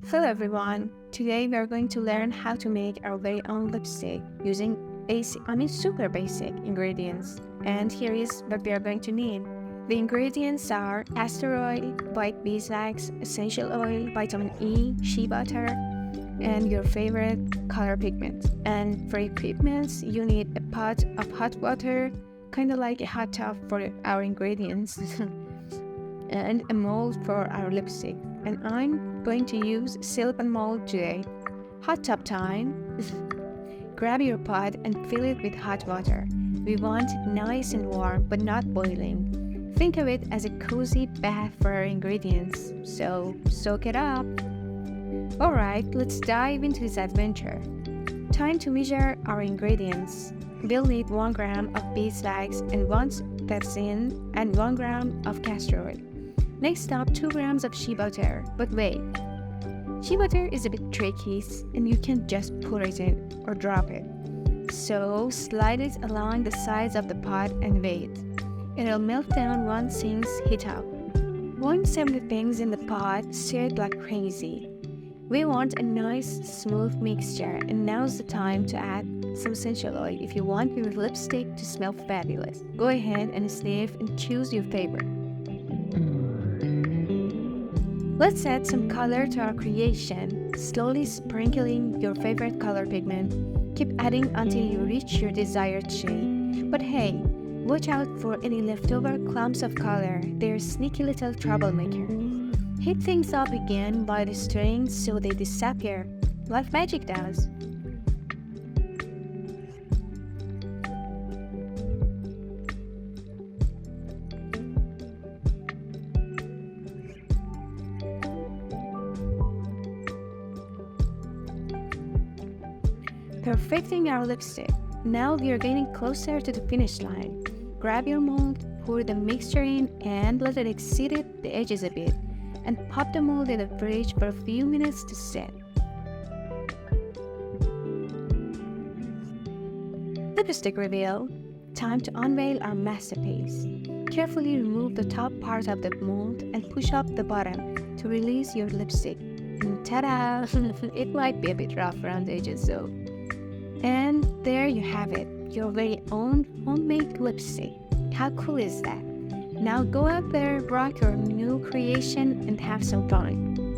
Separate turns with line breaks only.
Hello everyone! Today we are going to learn how to make our very own lipstick using super basic ingredients. And here is what we are going to need. The ingredients are castor oil, white beeswax, essential oil, vitamin E, shea butter, and your favorite color pigment. And for equipments, you need a pot of hot water, kind of like a hot tub for our ingredients, and a mold for our lipstick. And I'm going to use silicone mold today. Hot tub time. Grab your pot and fill it with hot water. We want it nice and warm but not boiling. Think of it as a cozy bath for our ingredients, so soak it up. Alright, let's dive into this adventure. Time to measure our ingredients. We'll need 1 gram of beeswax, and once that's in, add 1 gram of castor oil. Next up, 2 grams of shea butter. But wait, shea butter is a bit tricky and you can't just put it in or drop it. So slide it along the sides of the pot and wait. It'll melt down once things heat up. Once everything's in the pot, stir it like crazy. We want a nice, smooth mixture, and now's the time to add some essential oil if you want your lipstick to smell fabulous. Go ahead and sniff and choose your favorite. Let's add some color to our creation, slowly sprinkling your favorite color pigment. Keep adding until you reach your desired shade. But hey, watch out for any leftover clumps of color. They're a sneaky little troublemaker. Heat things up again by the stirring so they disappear, like magic does. Perfecting our lipstick. Now we are getting closer to the finish line. Grab your mold, pour the mixture in, and let it exceed the edges a bit, and pop the mold in the fridge for a few minutes to set. Lipstick reveal. Time to unveil our masterpiece. Carefully remove the top part of the mold and push up the bottom to release your lipstick. And ta-da! It might be a bit rough around the edges though. And there you have it, your very own homemade lipstick. How cool is that? Now go out there, rock your new creation, and have some fun.